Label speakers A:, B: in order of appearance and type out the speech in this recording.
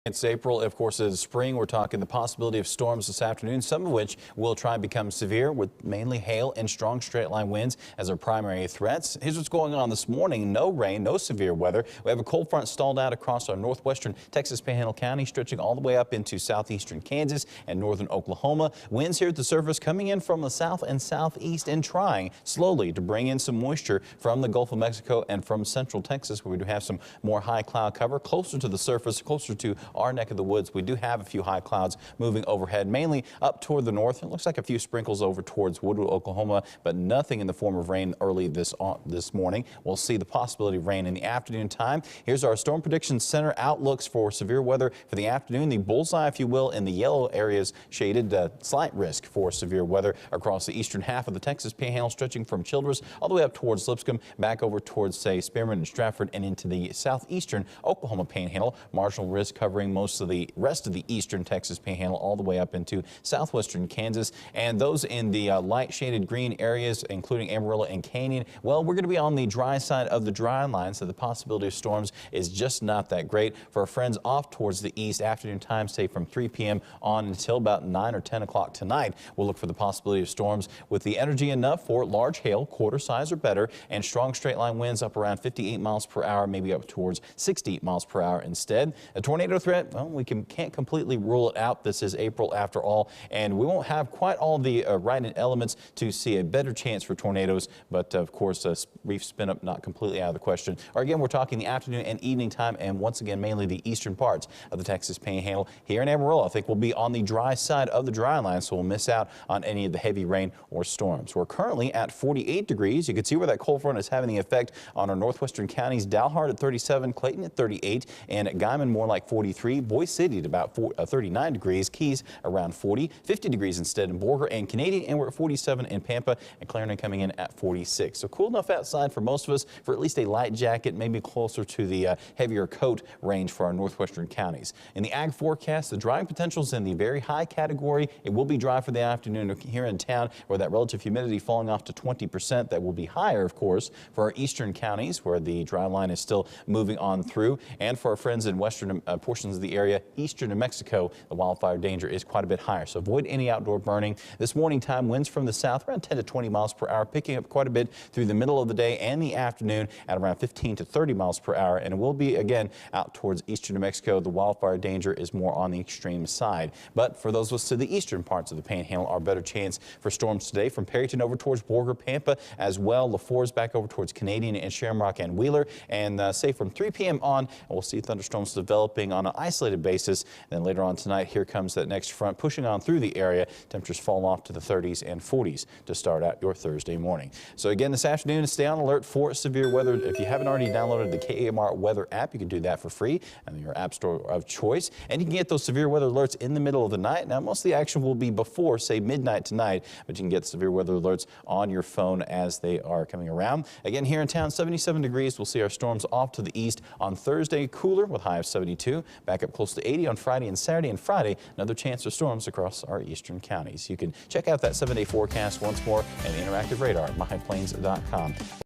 A: It's April, of course, it's spring. We're talking the possibility of storms this afternoon, some of which will try and become severe with mainly hail and strong straight line winds as our primary threats. Here's what's going on this morning. No rain, no severe weather. We have a cold front stalled out across our northwestern Texas Panhandle County, stretching all the way up into southeastern Kansas and northern Oklahoma. Winds here at the surface coming in from the south and southeast and trying slowly to bring in some moisture from the Gulf of Mexico and from central Texas, where we do have some more high cloud cover closer to the surface, closer to our neck of the woods. We do have a few high clouds moving overhead, mainly up toward the north. It looks like a few sprinkles over towards Woodwood, Oklahoma, but nothing in the form of rain early this morning. We'll see the possibility of rain in the afternoon time. Here's our Storm Prediction Center outlooks for severe weather for the afternoon. The bullseye, if you will, in the yellow areas shaded, slight risk for severe weather across the eastern half of the Texas Panhandle, stretching from Childress all the way up towards Lipscomb, back over towards, say, Spearman and Stratford, and into the southeastern Oklahoma Panhandle. Marginal risk covering most of the rest of the eastern Texas Panhandle all the way up into southwestern Kansas. And those in the light shaded green areas, including Amarillo and Canyon, well, we're going to be on the dry side of the dry line, so the possibility of storms is just not that great. For our friends off towards the east, afternoon time, say from 3 p.m. on until about 9 or 10 o'clock tonight, we'll look for the possibility of storms with the energy enough for large hail, quarter size or better, and strong straight line winds up around 58 miles per hour, maybe up towards 60 miles per hour instead. A tornado threat, well, we can't completely rule it out. This is April after all, and we won't have quite all the right elements to see a better chance for tornadoes, but of course reef spin up not completely out of the question. Or again, we're talking the afternoon and evening time, and once again mainly the eastern parts of the Texas Panhandle. Here in Amarillo, I think we'll be on the dry side of the dry line, so we'll miss out on any of the heavy rain or storms. We're currently at 48 degrees. You can see where that cold front is having the effect on our northwestern counties. Dalhart at 37, Clayton at 38, and at Guyman more like 43. Boise City at about 39 degrees, Keys around 40, 50 degrees instead in Borger and Canadian, and we're at 47 in Pampa, and Clarendon coming in at 46. So cool enough outside for most of us for at least a light jacket, maybe closer to the heavier coat range for our northwestern counties. In the ag forecast, the drying potential is in the very high category. It will be dry for the afternoon here in town, where that relative humidity falling off to 20%. That will be higher, of course, for our eastern counties, where the dry line is still moving on through, and for our friends in western portions of the area, eastern New Mexico, the wildfire danger is quite a bit higher, so avoid any outdoor burning. This morning time, winds from the south around 10 to 20 miles per hour, picking up quite a bit through the middle of the day and the afternoon at around 15 to 30 miles per hour, and it will be again out towards eastern New Mexico. The wildfire danger is more on the extreme side, but for those of us to the eastern parts of the Panhandle, our better chance for storms today from Perryton over towards Borger, Pampa as well. LaFour's back over towards Canadian and Shamrock and Wheeler, and say from 3 p.m. on, we'll see thunderstorms developing on an isolated basis. Then later on tonight, here comes that next front pushing on through the area. Temperatures fall off to the 30s and 40s to start out your Thursday morning. So again, this afternoon, stay on alert for severe weather. If you haven't already downloaded the KAMR weather app, you can do that for free in your app store of choice, and you can get those severe weather alerts in the middle of the night. Now, most of the action will be before, say, midnight tonight, but you can get severe weather alerts on your phone as they are coming around. Again, here in town, 77 degrees. We'll see our storms off to the east on Thursday, cooler with high of 72, back up close to 80 on Friday and Saturday, and Friday, another chance of storms across our eastern counties. You can check out that 7-day forecast once more and the interactive radar at myplains.com.